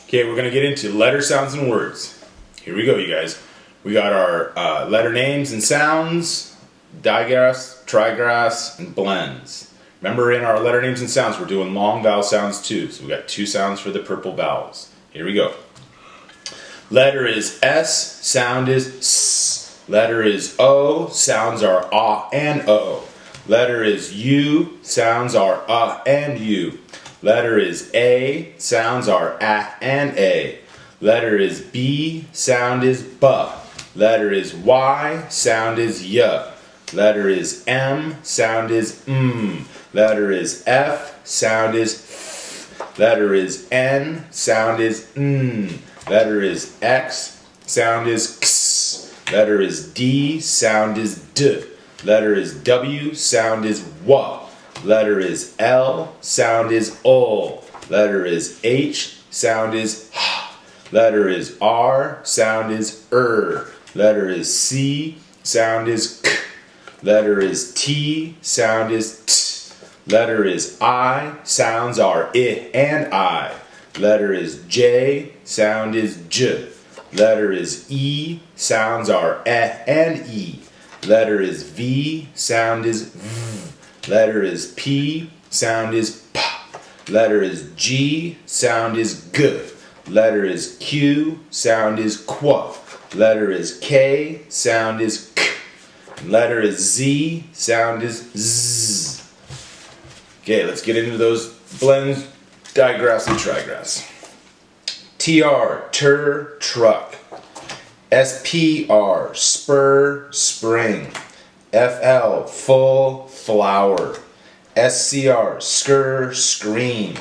Okay, we're going to get into letter sounds and words. Here we go, you guys. We got our letter names and sounds, digraphs, trigraphs, and blends. Remember, in our letter names and sounds, we're doing long vowel sounds too. So we got 2 sounds for the purple vowels. Here we go. Letter is S, sound is S. Letter is O, sounds are A and O. Letter is U, sounds are and U. Letter is A, sounds are A and A. Letter is B, sound is B. Letter is Y, sound is Y. Letter is M, sound is M. Letter is F, sound is F. Letter is N, sound is N. Letter is X, sound is X. Letter is D, sound is D. Letter is W, sound is W. Letter is L, sound is O. Letter is H, sound is H. Letter is R, sound is Letter is C, sound is K. Letter is T, sound is T. Letter is I, sounds are I and I. Letter is J, sound is J. Letter is E, sounds are E and E. Letter is V, sound is V. Letter is P, sound is P. Letter is G, sound is G. Letter is Q, sound is Qu. Letter is K, sound is K. Letter is Z, sound is Z. Okay, let's get into those blends, digraphs, and trigraphs. TR, tur, truck. SPR, spur, spring. FL, full, flower. SCR, skr, scream.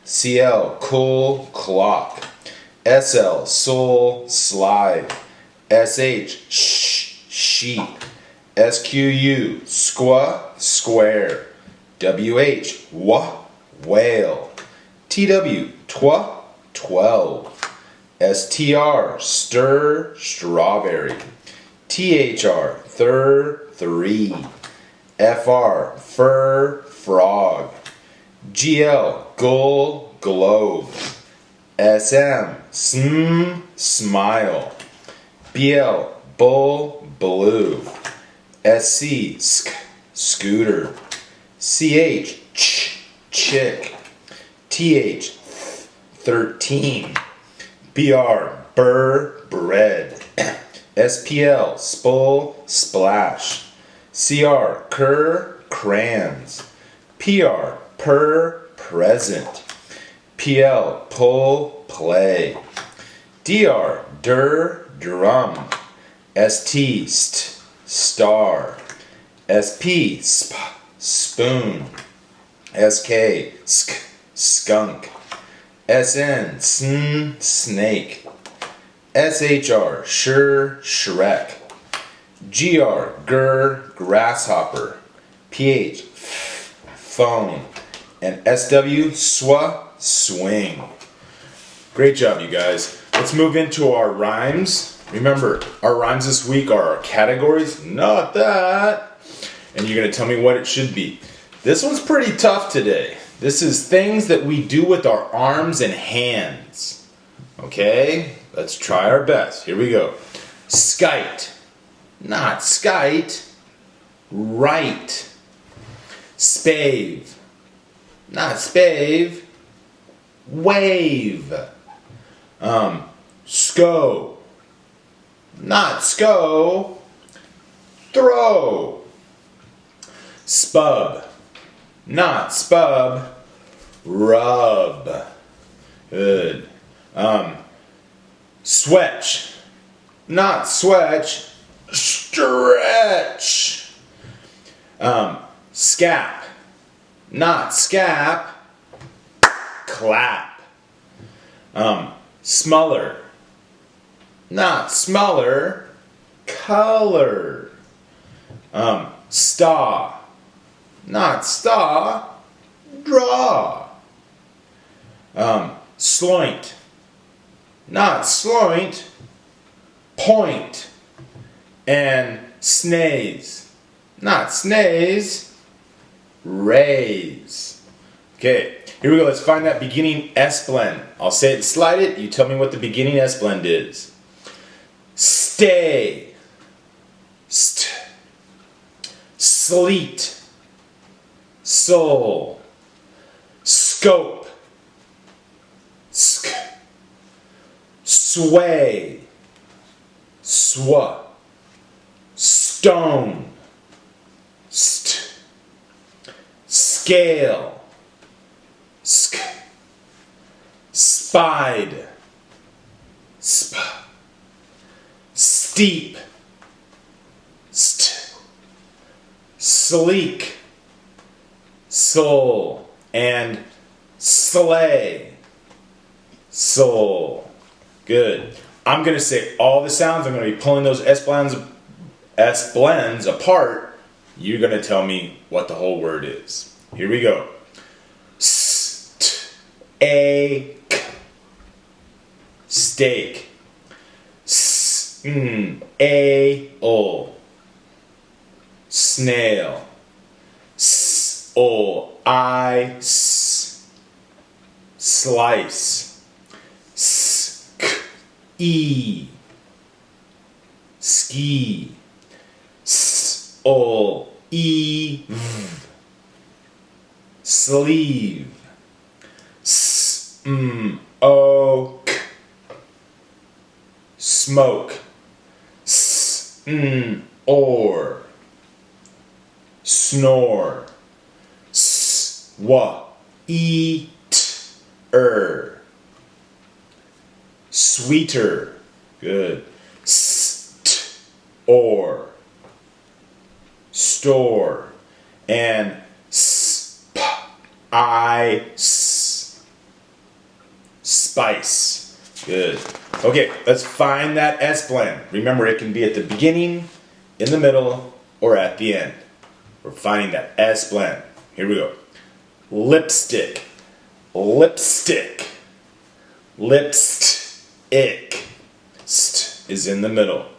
CL, cool, clock. SL, soul, slide. SH, sheep. SQU, squa, square. WH, whale. TW, twa, 12. STR, stir, strawberry. THR, thir, 3. FR, fur, frog. GL, gull, globe. SM, sm, smile. BL, bull, blue. SC, sk, scooter. CH, chick. TH, 13. BR, burr, bread. SPL, spul, splash. CR, cur, crayons. PR, per, present. PL, pull, play. DR, dir, drum. ST, star. SP, spoon. SK, skunk. SN, snake. SHR, shrek. GR, grasshopper. PH, phone. And SW, swing. Great job, you guys. Let's move into our rhymes. Remember, our rhymes this week are our categories, not that. And you're going to tell me what it should be. This one's pretty tough today. This is things that we do with our arms and hands. Okay? Let's try our best. Here we go. Skite. Not skite. Right. Spave. Not spave. Wave. Sco. Not sco. Throw. Spub. Not spub. Rub. Good. Swetch. Not swetch. Stretch. Scap. Not scap. Clap. Smuller. Not smuller. Color. Staw. Not staw. Draw. Sloint. Not sloint. Point. And snaze. Not snaze. Raise. Okay, here we go. Let's find that beginning S blend. I'll say it and slide it. You tell me what the beginning S blend is. Stay. St. Sleet. Soul. Scope. Sk. Sway. Swa. Stone. St. Scale. Sk. Spide. Sp. Steep. St. Sleek. Soul. And slay. Soul. Good. I'm going to say all the sounds. I'm going to be pulling those S blends apart. You're going to tell me what the whole word is. Here we go. Steak. Steak. Ale. Snail. Ice. Slice. Ski. Eve. Sleeve. Oak. Smoke. Or. Snore. Eat. Sweeter. Good. Or. Store. And ice. Spice. Good. Okay, let's find that S blend. Remember, it can be at the beginning, in the middle, or at the end. We're finding that S blend. Here we go. Lipstick. Lipstick. Lipstick. St is in the middle.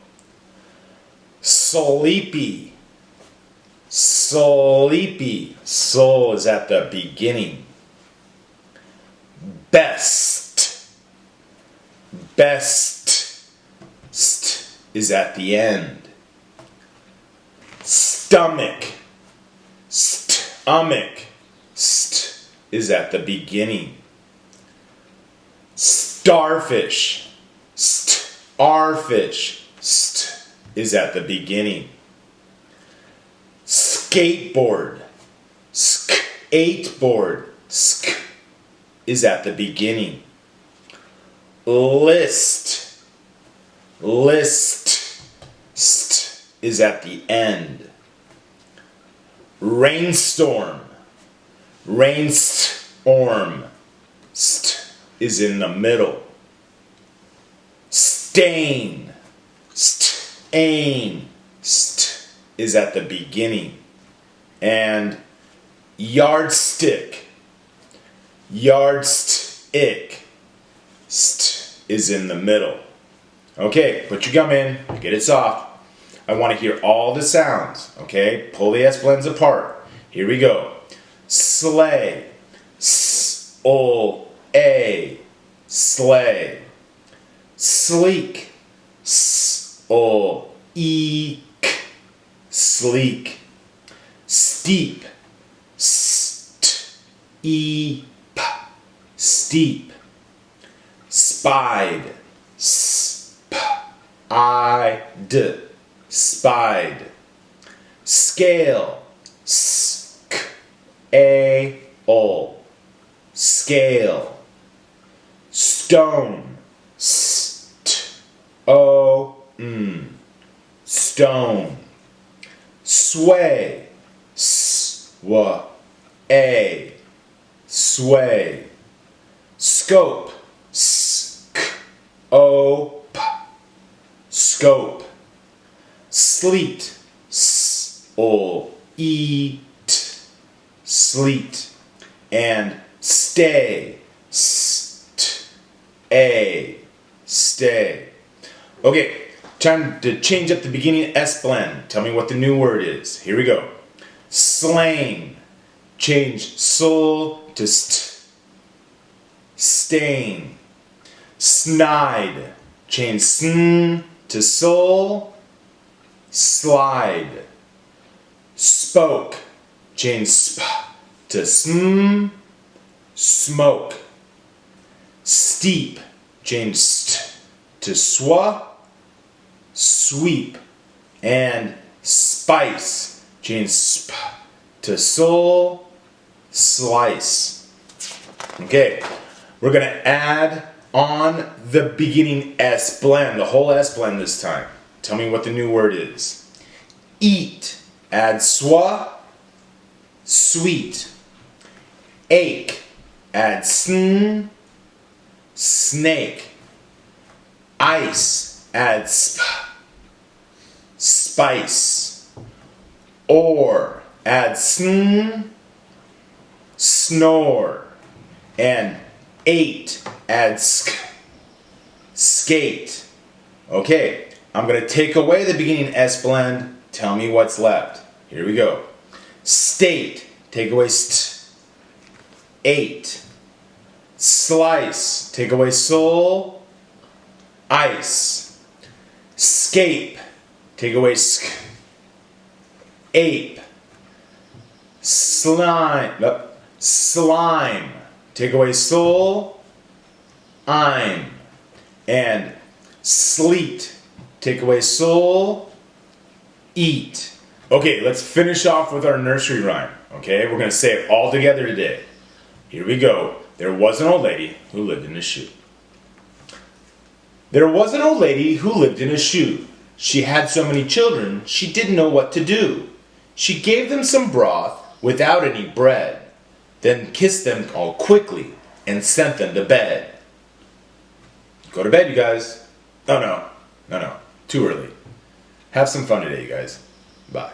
Sleepy. Sleepy. Soul is at the beginning. Best. Best. St is at the end. Stomach. Stomach. St is at the beginning. Starfish. Starfish. St is at the beginning. Skateboard. Skateboard. Sk is at the beginning. List. List. St is at the end. Rainstorm. Rainstorm. St is in the middle. Stain. Stain. St is at the beginning. And yardstick. Yardstick. St is in the middle. Okay, put your gum in, get it soft. I want to hear all the sounds, okay? Pull the S blends apart. Here we go. Sleigh. S-O-A. Sleigh. Sleek. S-O-E-K. Sleek. Steep. S-T-E-P. Steep. Spide. S-P-I-D. Spide. Scale. S-K-A-O. Scale. Stone. S-T-O-N. Stone. Sway. S-W-A. Sway. Scope. S-K-O-P. Scope. Sleet. S-O-E-T. Sleet. And stay. S-T-A. Stay. Okay, time to change up the beginning S blend. Tell me what the new word is. Here we go. Slang. change sul to st. Stain. Snide, change sn to sul. Slide. Spoke, change sp to sm. Smoke. Steep, change st to swa. Sweep. And spice, change sp to sul. Slice. Okay, we're going to add on the beginning S blend, the whole S blend this time. Tell me what the new word is. Eat, add swa. Sweet. Ache, add sn. Snake. Ice, add sp. Spice. Or, add sn. Snore. And ate, add sk. Skate. Okay, I'm going to take away the beginning S blend. Tell me what's left. Here we go. State, take away st. Ate. Slice, take away sul. Ice. Scape, take away sk. Ape. Slime, slime, take away sul. I'm. And sleet, take away sul. Eat. Okay, let's finish off with our nursery rhyme. Okay, we're going to say it all together today. Here we go. There was an old lady who lived in a shoe. There was an old lady who lived in a shoe. She had so many children, she didn't know what to do. She gave them some broth without any bread, then kissed them all quickly and sent them to bed. Go to bed, you guys. Oh, no. Too early. Have some fun today, you guys. Bye.